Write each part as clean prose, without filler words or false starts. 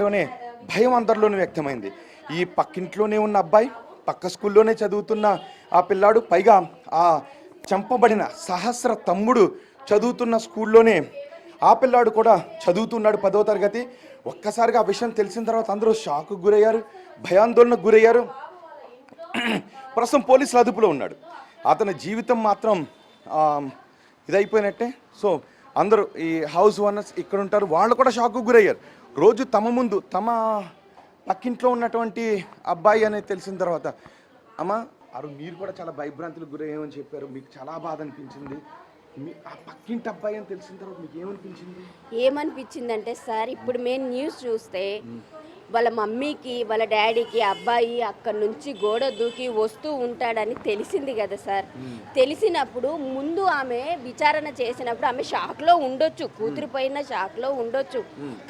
లోనే భయం అందరిలోనే వ్యక్తమైంది. ఈ పక్కింట్లోనే ఉన్న అబ్బాయి, పక్క స్కూల్లోనే చదువుతున్న ఆ పిల్లాడు, పైగా ఆ చంపబడిన సహస్ర తమ్ముడు చదువుతున్న స్కూల్లోనే ఆ పిల్లాడు కూడా చదువుతున్నాడు 10వ తరగతి. ఒక్కసారిగా ఆ విషయం తెలిసిన తర్వాత అందరూ షాక్కు గురయ్యారు, భయాందోళనకు గురయ్యారు. ప్రస్తుతం పోలీసుల అదుపులో ఉన్నాడు. అతని జీవితం మాత్రం ఇదైపోయినట్టే. సో అందరూ ఈ హౌస్ ఓనర్స్ ఇక్కడ ఉంటారు, వాళ్ళు కూడా షాక్కు గురయ్యారు. రోజు తమ ముందు తమ పక్కింట్లో ఉన్నటువంటి అబ్బాయి అనేది తెలిసిన తర్వాత, అమ్మ మీరు కూడా చాలా భయభ్రాంతులకు గురయ్యామని చెప్పారు, మీకు చాలా బాధ అనిపించింది. ఆ పక్కింటి అబ్బాయి అని తెలిసిన తర్వాత మీకు ఏమనిపించిందంటే సార్, ఇప్పుడు మేము న్యూస్ చూస్తే వాళ్ళ మమ్మీకి వాళ్ళ డాడీకి అబ్బాయి అక్కడి నుంచి గోడ దూకి వస్తూ ఉంటాడని తెలిసింది కదా సార్. తెలిసినప్పుడు ముందు ఆమె విచారణ చేసినప్పుడు ఆమె షాక్లో ఉండొచ్చు, కూతురు పైన షాక్లో ఉండొచ్చు,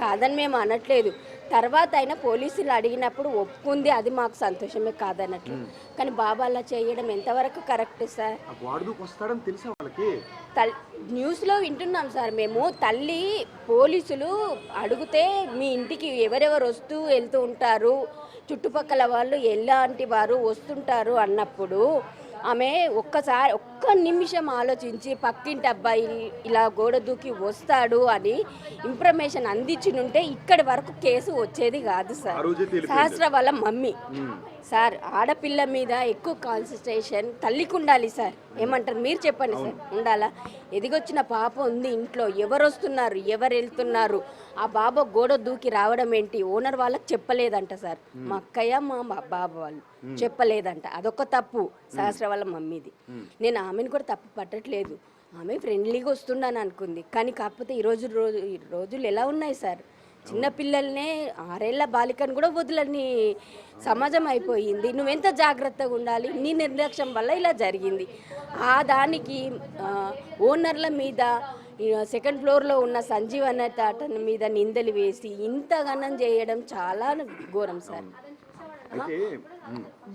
కాదని మేము అనట్లేదు. తర్వాత అయినా పోలీసులు అడిగినప్పుడు ఒప్పుకుంది, అది మాకు సంతోషమే కాదన్నట్లు. కానీ బాబా అలా చేయడం ఎంతవరకు కరెక్ట్ సార్? న్యూస్లో వింటున్నాం సార్ మేము. తల్లి పోలీసులు అడిగితే మీ ఇంటికి ఎవరెవరు వస్తూ వెళ్తూ ఉంటారు, చుట్టుపక్కల వాళ్ళు ఎలాంటి వారు వస్తుంటారు అన్నప్పుడు ఆమె ఒక్క నిమిషం ఆలోచించి పక్కింటి అబ్బాయి ఇలా గోడ దూకి వస్తాడు అని ఇన్ఫర్మేషన్ అందించినుంటే ఇక్కడి వరకు కేసు వచ్చేది కాదు సార్. సహస్ర వాళ్ళ మమ్మీ సార్, ఆడపిల్ల మీద ఎక్కువ కాన్సన్ట్రేషన్ తల్లికి ఉండాలి సార్. ఏమంటారు మీరు చెప్పండి సార్, ఉండాలా? ఎదిగొచ్చిన పాప ఉంది ఇంట్లో, ఎవరు వస్తున్నారు ఎవరు వెళ్తున్నారు, ఆ బాబా గోడ దూకి రావడం ఏంటి ఓనర్ వాళ్ళకి చెప్పలేదంట సార్. మా అక్కయ్య మా బాబా వాళ్ళు చెప్పలేదంట. అదొక తప్పు సహస్ర వాళ్ళ మమ్మీది. నేను ఆమెను కూడా తప్పు పట్టట్లేదు, ఆమె ఫ్రెండ్లీగా వస్తుండని అనుకుంది. కానీ కాకపోతే ఈ రోజులు ఎలా ఉన్నాయి సార్, చిన్నపిల్లల్నే 6 ఏళ్ల బాలికను కూడా వదలని సమాజం అయిపోయింది. నువ్వెంత జాగ్రత్తగా ఉండాలి, నీ నిర్లక్ష్యం వల్ల ఇలా జరిగింది. దానికి ఓనర్ల మీద, సెకండ్ ఫ్లోర్లో ఉన్న సంజీవ్ అనే తాటన్ మీద నిందలు వేసి ఇంతగానం చేయడం చాలా ఘోరం సార్.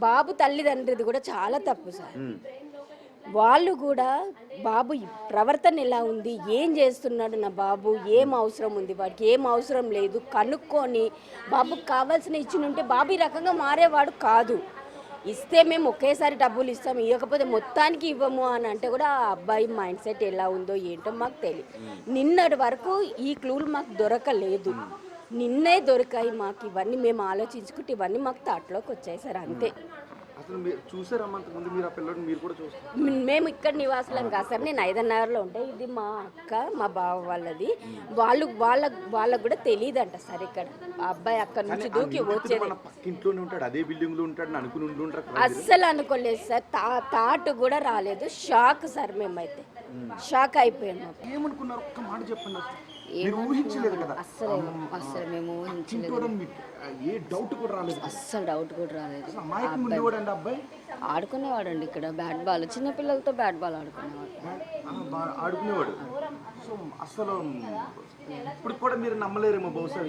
బాబు తల్లిదండ్రిది కూడా చాలా తప్పు సార్. వాళ్ళు కూడా బాబు ప్రవర్తన ఎలా ఉంది, ఏం చేస్తున్నాడు నా బాబు, ఏం అవసరం ఉంది, వాడికి ఏం అవసరం లేదు కనుక్కొని బాబుకి కావాల్సిన ఇచ్చినుంటే బాబు ఈ రకంగా మారేవాడు కాదు. ఇస్తే మేము ఒకేసారి డబ్బులు ఇస్తాము, ఇవ్వకపోతే మొత్తానికి ఇవ్వము అని అంటే కూడా ఆ అబ్బాయి మైండ్ సెట్ ఎలా ఉందో ఏంటో మాకు తెలియదు. నిన్నటి వరకు ఈ క్లూలు మాకు దొరకలేదు, నిన్నే దొరికాయి మాకు. ఇవన్నీ మేము ఆలోచించుకుంటే ఇవన్నీ మాకు తాటలోకి వచ్చాయి సార్, అంతే. మేము ఇక్కడ నివాసులం కాదు సార్, నేను 5 నగర్లో ఉంటా. ఇది మా అక్క మా బావ వాళ్ళది. వాళ్ళకు కూడా తెలియదంట సార్ ఇక్కడ ఆ అబ్బాయి అక్కడ నుంచి దూకి వచ్చేది. అస్సలు అనుకోలేదు సార్, తాటు కూడా రాలేదు. షాక్ సార్, మేమైతే షాక్ అయిపోయాము. అస్సలు మేము ఊహించలేదు, అస్సలు డౌట్ కూడా రాలేదు. ఆడుకునేవాడండి ఇక్కడ బ్యాట్ బాల్, చిన్నపిల్లలతో బ్యాట్ బాల్ ఆడుకునేవాడు. అసలు ఇప్పుడు కూడా మీరు నమ్మలేరేమో బహుశా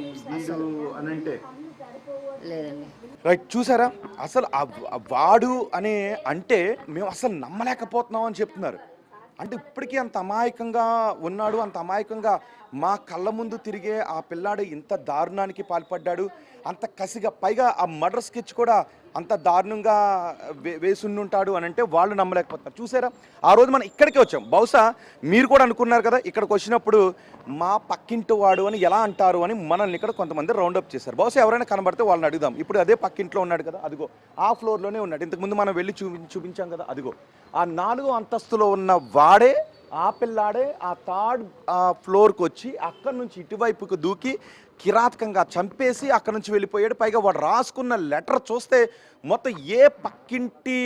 అని అంటే. లేదండి. రైట్, చూసారా, అసలు వాడు అనే అంటే మేము అసలు నమ్మలేకపోతున్నాం అని చెప్తున్నారు. అంటే ఇప్పటికీ అంత అమాయకంగా ఉన్నాడు, అంత అమాయకంగా మా కళ్ళ ముందు తిరిగే ఆ పిల్లాడు ఇంత దారుణానికి పాల్పడ్డాడు, అంత కసిగా, పైగా ఆ మర్డర్ స్కెచ్ కూడా అంత దారుణంగా వేసుండుంటాడు అని అంటే వాళ్ళు నమ్మలేకపోతున్నారు. చూసారా, ఆ రోజు మనం ఇక్కడికే వచ్చాం. బహుశా మీరు కూడా అనుకున్నారు కదా, ఇక్కడికి వచ్చినప్పుడు మా పక్కింటి వాడు అని ఎలా అంటారు అని మనల్ని ఇక్కడ కొంతమంది రౌండప్ చేశారు. బహుశా ఎవరైనా కనబడితే వాళ్ళని అడుగుదాం. ఇప్పుడు అదే పక్కింట్లో ఉన్నాడు కదా, అదిగో ఆ ఫ్లోర్లోనే ఉన్నాడు. ఇంతకుముందు మనం వెళ్ళి చూపించాం కదా, అదిగో ఆ 4వ అంతస్తులో ఉన్న వాడే, ఆ పిల్లాడే ఆ 3rd ఫ్లోర్కి వచ్చి అక్కడి నుంచి ఇటువైపుకు దూకి కిరాతకంగా చంపేసి అక్కడి నుంచి వెళ్ళిపోయాడు. పైగా వాడు రాసుకున్న లెటర్ చూస్తే మొత్తం ఏ పక్కింటి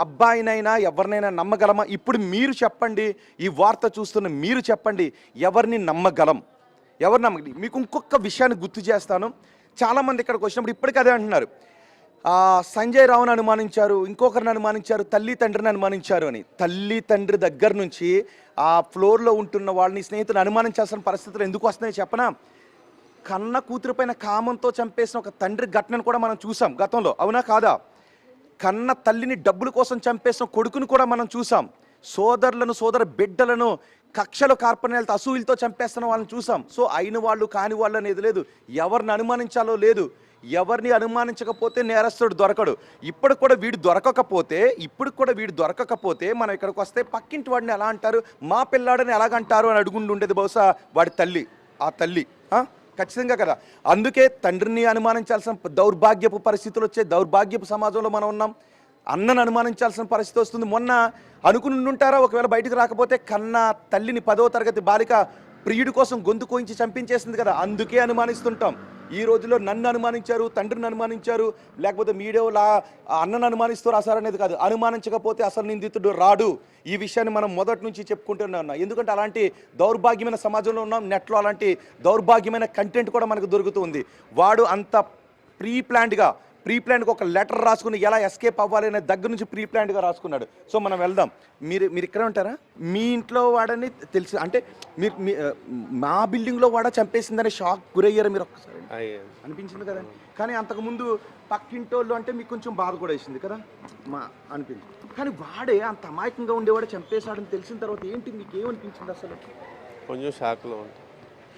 అబ్బాయినైనా ఎవరినైనా నమ్మగలమా? ఇప్పుడు మీరు చెప్పండి, ఈ వార్త చూస్తున్న మీరు చెప్పండి, ఎవరిని నమ్మగలం, ఎవరు నమ్మగలి? మీకు ఇంకొక విషయాన్ని గుర్తు చేస్తాను. చాలామంది ఇక్కడికి వచ్చినప్పుడు ఇప్పటికీ అదే అంటున్నారు, సంజయ్ రావుని అనుమానించారు, ఇంకొకరిని అనుమానించారు, తల్లి తండ్రిని అనుమానించారు అని. తల్లి తండ్రి దగ్గర నుంచి ఆ ఫ్లోర్లో ఉంటున్న వాళ్ళని, స్నేహితులు అనుమానించాల్సిన పరిస్థితులు ఎందుకు వస్తున్నాయి చెప్పనా? కన్న కూతురు పైన కామంతో చంపేసిన ఒక తండ్రి ఘటనను కూడా మనం చూసాం గతంలో, అవునా కాదా? కన్న తల్లిని డబ్బుల కోసం చంపేసిన కొడుకుని కూడా మనం చూసాం. సోదరులను, సోదర బిడ్డలను కక్షలు కార్పణ్యాలతో అసూయలతో చంపేస్తున్న వాళ్ళని చూసాం. సో అయిన వాళ్ళు కాని వాళ్ళు అనేది లేదు, ఎవరిని అనుమానించాలో లేదు. ఎవరిని అనుమానించకపోతే నేరస్తుడు దొరకడు. ఇప్పుడు కూడా వీడు దొరకకపోతే మనం ఇక్కడికి వస్తే పక్కింటి వాడిని ఎలా అంటారు, మా పిల్లాడని ఎలాగంటారు అని అడుగుండి ఉండేది బహుశా వాడి తల్లి, ఆ తల్లి ఖచ్చితంగా కదా. అందుకే తండ్రిని అనుమానించాల్సిన దౌర్భాగ్యపు పరిస్థితులు వచ్చే దౌర్భాగ్యపు సమాజంలో మనం ఉన్నాం. అన్నను అనుమానించాల్సిన పరిస్థితి వస్తుంది. మొన్న అనుకుని ఉంటారా, ఒకవేళ బయటకు రాకపోతే కన్నా తల్లిని 10వ తరగతి బాలిక ప్రియుడి కోసం గొంతు కోయించి చంపించేసింది కదా, అందుకే అనుమానిస్తుంటాం. ఈ రోజుల్లో నన్ను అనుమానించారు, తండ్రిని అనుమానించారు, లేకపోతే మీడియాలో అన్నను అనుమానిస్తూ రాశారనేది కాదు, అనుమానించకపోతే అసలు నిందితుడు రాడు. ఈ విషయాన్ని మనం మొదటి నుంచి చెప్పుకుంటూనే ఉన్నాం. ఎందుకంటే అలాంటి దౌర్భాగ్యమైన సమాజంలో ఉన్నాం. నెట్లో అలాంటి దౌర్భాగ్యమైన కంటెంట్ కూడా మనకు దొరుకుతుంది. వాడు అంత ప్రీ ప్లాన్డ్గా ఒక లెటర్ రాసుకుని ఎలా ఎస్కేప్ అవ్వాలి అనే దగ్గర నుంచి ప్రీ ప్లాన్డ్గా రాసుకున్నాడు. సో మనం వెళ్దాం. మీరు ఇక్కడ ఉంటారా? మీ ఇంట్లో వాడని తెలిసి అంటే మీరు మా బిల్డింగ్లో వాడ చంపేసిందని షాక్ గురయ్యారు మీరు? ఒక్కసారి అనిపించింది కదా. కానీ అంతకుముందు పక్కింటోళ్ళు అంటే మీకు కొంచెం బాధ కూడా వేసింది కదా అనిపించింది. కానీ వాడే అంత అమాయకంగా ఉండేవాడు చంపేశాడని తెలిసిన తర్వాత ఏంటి మీకు ఏమనిపించింది అసలు? కొంచెం షాక్లో ఉంటుంది.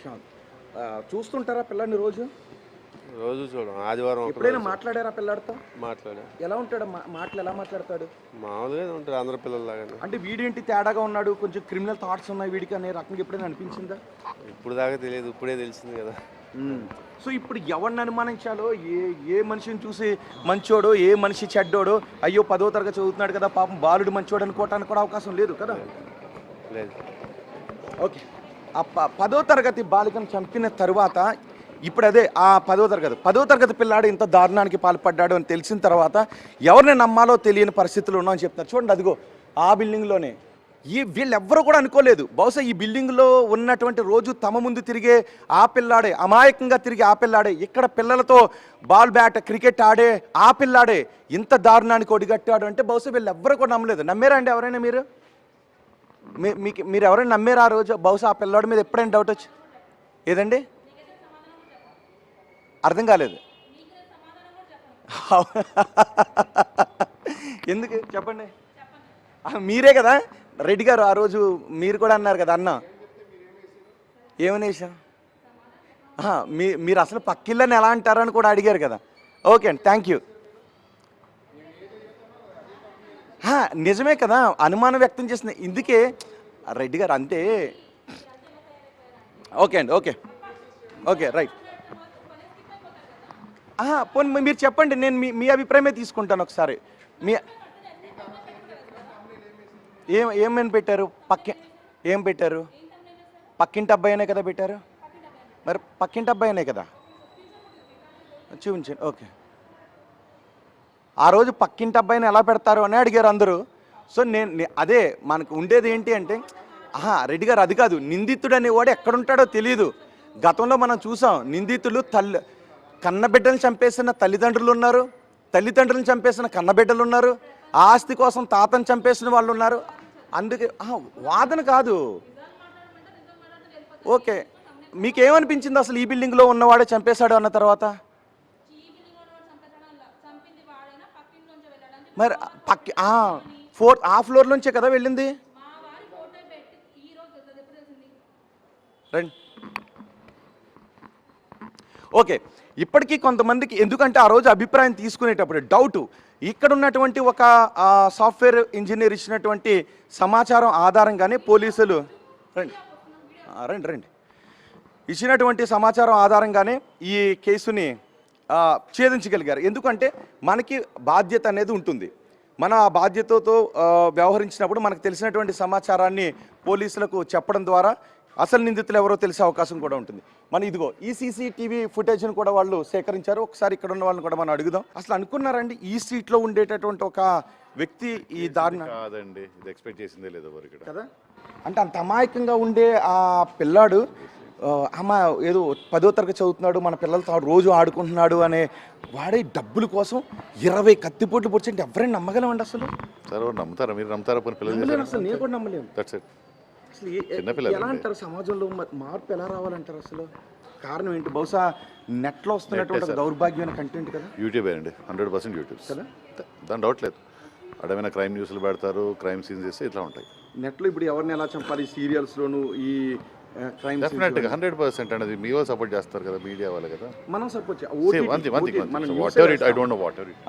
షాక్. చూస్తుంటారా పిల్లాడిని రోజు చూడం. ఆదివారం ఎప్పుడైనా మాట్లాడారా పిల్లాడితో? మాట్లాడా. ఎలా ఉంటాడు? మాటలు ఎలా మాట్లాడతాడు? మామూలుగా ఉంటుంది, అందరి పిల్లల్లాగానే. అంటే వీడేంటి తేడాగా ఉన్నాడు, కొంచెం క్రిమినల్ థాట్స్ ఉన్నాయి వీడికి అనే రకంగా ఎప్పుడైనా అనిపించిందా? ఇప్పుడు దాకా తెలియదు, ఇప్పుడే తెలిసింది కదా. సో ఇప్పుడు ఎవరిని అనుమానించాలో, ఏ మనిషిని చూసి మంచోడో, ఏ మనిషి చెడ్డోడో, అయ్యో 10వ తరగతి చదువుతున్నాడు కదా పాపం బాలుడు మంచోడు అనుకోవటానికి కూడా అవకాశం లేదు కదా. లేదు. ఓకే, ఆ 10వ తరగతి బాలికను చంపిన తరువాత ఇప్పుడు అదే ఆ 10వ తరగతి పిల్లాడు ఇంత దారుణానికి పాల్పడ్డాడు అని తెలిసిన తర్వాత ఎవరిని నమ్మాలో తెలియని పరిస్థితులు ఉన్నామని చెప్తున్నారు. చూడండి, అదిగో ఆ బిల్డింగ్లోనే వీళ్ళెవ్వరూ కూడా అనుకోలేదు. బహుశా ఈ బిల్డింగ్లో ఉన్నటువంటి రోజు తమ ముందు తిరిగే ఆ పిల్లాడే, అమాయకంగా తిరిగే ఆ పిల్లాడే, ఇక్కడ పిల్లలతో బాల్ బ్యాట్ క్రికెట్ ఆడే ఆ పిల్లాడే ఇంత దారుణానికి ఒడిగట్టాడు అంటే బహుశా వీళ్ళెవ్వరూ కూడా నమ్మలేదు. నమ్మారా అండి ఎవరైనా? మీరు ఎవరైనా నమ్మారా ఆ రోజు? బహుశా ఆ పిల్లాడి మీద ఎప్పుడైనా డౌట్ వచ్చి ఏదండి? అర్థం కాలేదు. ఎందుకు చెప్పండి? మీరే కదా రెడ్డి గారు, ఆ రోజు మీరు కూడా అన్నారు కదా అన్న, ఏమనేసా మీరు అసలు పక్కిళ్ళని ఎలా అంటారని కూడా అడిగారు కదా. ఓకే అండి, థ్యాంక్ యూ. నిజమే కదా, అనుమానం వ్యక్తం చేసింది ఇందుకే రెడ్డి గారు అంతే. ఓకే అండి, ఓకే రైట్. పోనీ మీరు చెప్పండి, నేను మీ అభిప్రాయమే తీసుకుంటాను ఒకసారి. మీ ఏమని పెట్టారు? ఏం పెట్టారు? పక్కింటి అబ్బాయినే కదా పెట్టారు. మరి పక్కింటి అబ్బాయినే కదా చూపించండి. ఓకే, ఆ రోజు పక్కింటి అబ్బాయిని ఎలా పెడతారు అని అడిగారు అందరూ. సో అదే మనకు ఉండేది ఏంటి అంటే, రెడ్డి గారు అది కాదు, నిందితుడు అనేవాడు ఎక్కడుంటాడో తెలియదు. గతంలో మనం చూసాం, నిందితులు కన్నబిడ్డలను చంపేసిన తల్లిదండ్రులు ఉన్నారు, తల్లిదండ్రులను చంపేసిన కన్నబిడ్డలు ఉన్నారు, ఆస్తి కోసం తాతను చంపేసిన వాళ్ళు ఉన్నారు. అందుకే వాదన కాదు. ఓకే, మీకేమనిపించింది అసలు ఈ బిల్డింగ్లో ఉన్నవాడే చంపేశాడు అన్న తర్వాత? మరి ఆ ఫ్లోర్ నుంచే కదా వెళ్ళింది. రండి. ఓకే, ఇప్పటికీ కొంతమందికి ఎందుకంటే ఆ రోజు అభిప్రాయం తీసుకునేటప్పుడు డౌటు, ఇక్కడ ఉన్నటువంటి ఒక సాఫ్ట్వేర్ ఇంజనీర్ ఇచ్చినటువంటి సమాచారం ఆధారంగానే పోలీసులు రండి ఇచ్చినటువంటి సమాచారం ఆధారంగానే ఈ కేసుని ఛేదించగలిగారు. ఎందుకంటే మనకి బాధ్యత అనేది ఉంటుంది. మన ఆ బాధ్యతతో వ్యవహరించినప్పుడు మనకు తెలిసినటువంటి సమాచారాన్ని పోలీసులకు చెప్పడం ద్వారా అసలు నిందితులు ఎవరో తెలిసే అవకాశం కూడా ఉంటుంది. మన ఇదిగో ఈ సీసీటీవీ ఫుటేజ్ని కూడా వాళ్ళు సేకరించారు. ఒకసారి ఇక్కడ ఉన్న వాళ్ళని కూడా మనం అడుగుదాం. అసలు అనుకున్నారండి ఈ స్ట్రీట్లో ఉండేటటువంటి ఒక వ్యక్తి ఈ దారుణ? కాదండి, ఇది ఎక్స్పెక్ట్ చేసిందే లేదు ఎవరు కదా. అంటే అంత అమాయకంగా ఉండే ఆ పిల్లాడు అమ్మ ఏదో 10వ తరగతి చదువుతున్నాడు, మన పిల్లలతో రోజు ఆడుకుంటున్నాడు అనే వాడే డబ్బుల కోసం 20 కత్తిపోట్లు పొడిచి ఎవరైనా నమ్మగలమండి అసలు? సార్ నమ్ముతారా? మీరు నమ్ముతారా? పిల్లలు అసలు నేను కూడా నమ్మలేము. అసలు ఎలా అంటారు? సమాజంలో మార్పు ఎలా రావాలంటారు? అసలు కారణం ఏంటి? బహుశా నెట్లో వస్తున్నటువంటి దౌర్భాగ్యమైన కంటెంట్ కదా. యూట్యూబ్ అండి, 100% యూట్యూబ్ కదా, దాని డౌట్ లేదు. అడమైన క్రైమ్ న్యూస్లు పెడతారు, క్రైమ్ సీన్స్ చేస్తే ఇట్లా ఉంటాయి. నెట్లో ఇప్పుడు ఎవరిని ఎలా చంపాలి సీరియల్స్లోను ఈ క్రైమ్ డెఫినెట్గా 100% అనేది మీ వాళ్ళు సపోర్ట్ చేస్తారు కదా, మీడియా వాళ్ళు కదా. మనం support what ever it, I don't know what ever it,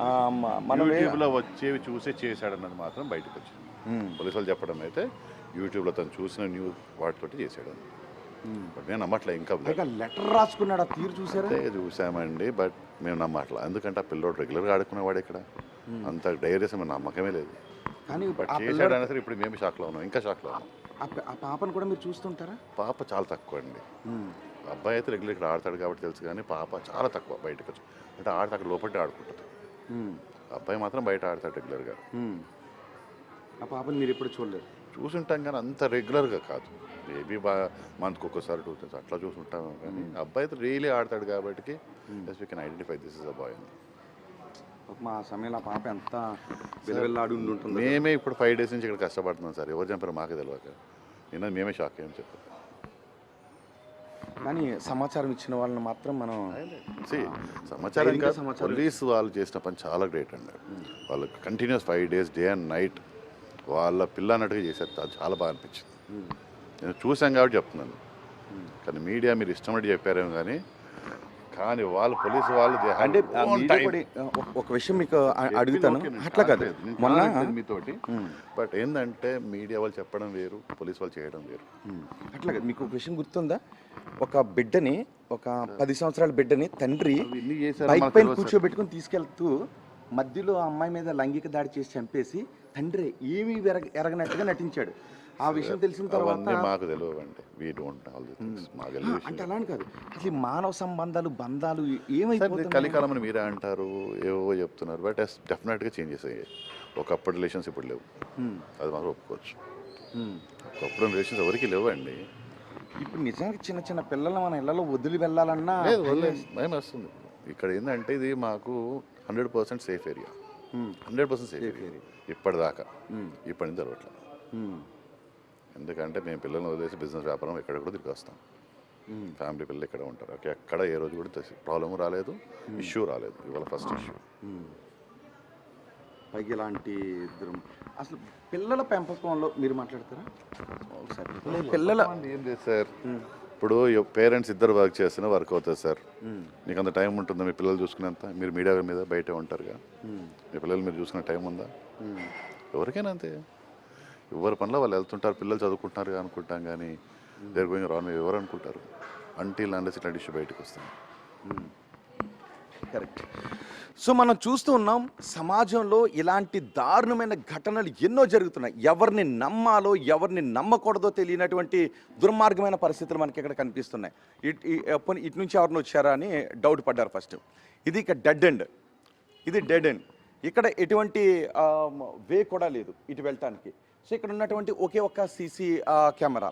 యూట్యూబ్లో వచ్చేవి చూసే చేశాడన్నది మాత్రం బయటకు వచ్చింది. పోలీసు వాళ్ళు చెప్పడం అయితే యూట్యూబ్లో తను చూసిన న్యూస్ వాటితోటి చేశాడు. బట్ నేను నమ్మట్లే ఇంకా లెటర్ రాసుకున్నాడు, ఆ తీరు చూసారా? చూసామండి, బట్ మేము నమ్మట్లా. ఎందుకంటే ఆ పిల్లోడు రెగ్యులర్గా ఆడుకునేవాడు ఇక్కడ, అంత ధైర్యం మేము నమ్మకమే లేదు. కానీ బట్ చేశాడనే సరే ఇప్పుడు మేము షాక్లో ఉన్నాం, ఇంకా షాక్లో ఉన్నాం. ఆ పాపను కూడా మీరు చూస్తుంటారా? పాప చాలా తక్కువ అండి. అబ్బాయి అయితే రెగ్యులర్ ఇక్కడ ఆడతాడు కాబట్టి తెలుసు, కానీ పాప చాలా తక్కువ బయటకు వచ్చి, అంటే ఆడితే అక్కడ లోపలికి ఆడుకుంటుంది. అబ్బాయి మాత్రం బయట ఆడతాడు రెగ్యులర్గా. ఆ పాపని మీరు ఎప్పుడు చూడలేదు? చూసుంటాం కానీ అంత రెగ్యులర్గా కాదు, మేబీ మంత్కి ఒక్కసారి 2 times అట్లా చూసుంటాం. కానీ అబ్బాయి అయితే రియలీ ఆడతాడు కాబట్టి we can identify this is a boy అని. మా సమయంలో ఆ పాప ఎంత వెలవెల్లాడి ఉంటుంది. మేమే ఇప్పుడు 5 days నుంచి ఇక్కడ కష్టపడుతున్నాం సార్, ఎవరు చంపారో మాకే తెలియక. నేను మేమే షాక్ అయ్యాం చెప్పారు. కానీ సమాచారం ఇచ్చిన వాళ్ళని మాత్రం మనం సమాచారం పోలీసు వాళ్ళు చేసిన పని చాలా గ్రేట్ అండి. వాళ్ళు continuous 5 days day and night వాళ్ళ పిల్ల అన్నట్టుగా చేశారు, అది చాలా బాగా అనిపించింది. నేను చూసాం కాబట్టి చెప్తున్నాను. కానీ మీడియా మీరు ఇష్టమని చెప్పారేమో కానీ వాళ్ళు పోలీసు వాళ్ళు అంటే ఒక విషయం మీకు అడుగుతాను, అట్లా కాదు మొన్న మీతోటి. బట్ ఏంటంటే మీడియా వాళ్ళు చెప్పడం వేరు, పోలీసు వాళ్ళు చేయడం వేరు. అట్లా కాదు. మీకు ఒక విషయం గుర్తుందా? ఒక బిడ్డని, ఒక 10 సంవత్సరాల బిడ్డని తండ్రి బైక్ పైన కూర్చోబెట్టుకుని తీసుకెళ్తూ మధ్యలో ఆ అమ్మాయి మీద లైంగిక దాడి చేసి చంపేసి తండ్రి ఏమీ ఎరగనట్టుగా నటించాడు. ఆ విషయం తెలిసిన తర్వాత మాకు తెలియవండి, we don't all the things. అంటే అలానే కాదు, అసలు మానవ సంబంధాలు బంధాలు ఏమైపోతాయి? కలికాలం అని మీరే అంటారు, ఏవో చెప్తున్నారు. బట్ డెఫినెట్గా చేంజెస్ అయ్యాయి. ఒకప్పుడు రిలేషన్స్ ఇప్పుడు లేవు, అది మాత్రం ఒప్పుకోవచ్చు. ఒకప్పుడు రిలేషన్స్ ఎవరికి లేవండి. ఇప్పుడు నిజానికి చిన్న చిన్న పిల్లలు మన ఇళ్లలో వదిలి వెళ్ళాలన్నా భయం వస్తుంది. ఇక్కడ ఏంటంటే ఇది మాకు 100% సేఫ్ ఏరియా, 100% సేఫ్ ఏరియా ఇప్పటిదాకా. ఇప్పటి నుంచి జరగట్లేదు. ఎందుకంటే మేము పిల్లల్ని వదిలేసి బిజినెస్ వ్యాపారం ఎక్కడ కూడా తిరిగి వస్తాం. ఫ్యామిలీ పిల్లలు ఇక్కడ ఉంటారు. ఓకే, ఎక్కడ ఏ రోజు కూడా ప్రాబ్లమ్ రాలేదు, ఇష్యూ రాలేదు. ఇవాళ ఫస్ట్ ఇష్యూ. పైకి ఇలాంటి అసలు పిల్లల పెంపకంలో మీరు మాట్లాడతారా ఒకసారి? పిల్లల ఏం లేదు సార్, ఇప్పుడు పేరెంట్స్ ఇద్దరు వర్క్ చేస్తేనే వర్క్ అవుతుంది సార్. మీకు అంత టైం ఉంటుందా మీ పిల్లలు చూసుకునేంత? మీరు మీడియా మీద బయట ఉంటారుగా, మీ పిల్లలు మీరు చూసుకునే టైం ఉందా? ఎవరికైనా అంతే, ఎవరి పనిలో వాళ్ళు వెళ్తుంటారు. పిల్లలు చదువుకుంటున్నారు అనుకుంటాం, కానీ దేర్ గోయింగ్ రాన్ ఎవరు అనుకుంటారు అంటిల్ అన్లెస్ ఇట్లాంటి ఇష్యూ బయటకు వస్తుంది. కరెక్ట్. సో మనం చూస్తూ ఉన్నాం సమాజంలో ఇలాంటి దారుణమైన ఘటనలు ఎన్నో జరుగుతున్నాయి. ఎవరిని నమ్మాలో ఎవరిని నమ్మకూడదో తెలియనటువంటి దుర్మార్గమైన పరిస్థితులు మనకి ఇక్కడ కనిపిస్తున్నాయి. ఇటు నుంచి ఎవరిని వచ్చారా అని డౌట్ పడ్డారు ఫస్ట్. ఇది ఇక డెడ్ ఎండ్, ఇది డెడ్ ఎండ్. ఇక్కడ ఎటువంటి వే కూడా లేదు ఇటు వెళ్ళటానికి. సో ఇక్కడ ఉన్నటువంటి ఒకే ఒక్క సీసీ కెమెరా.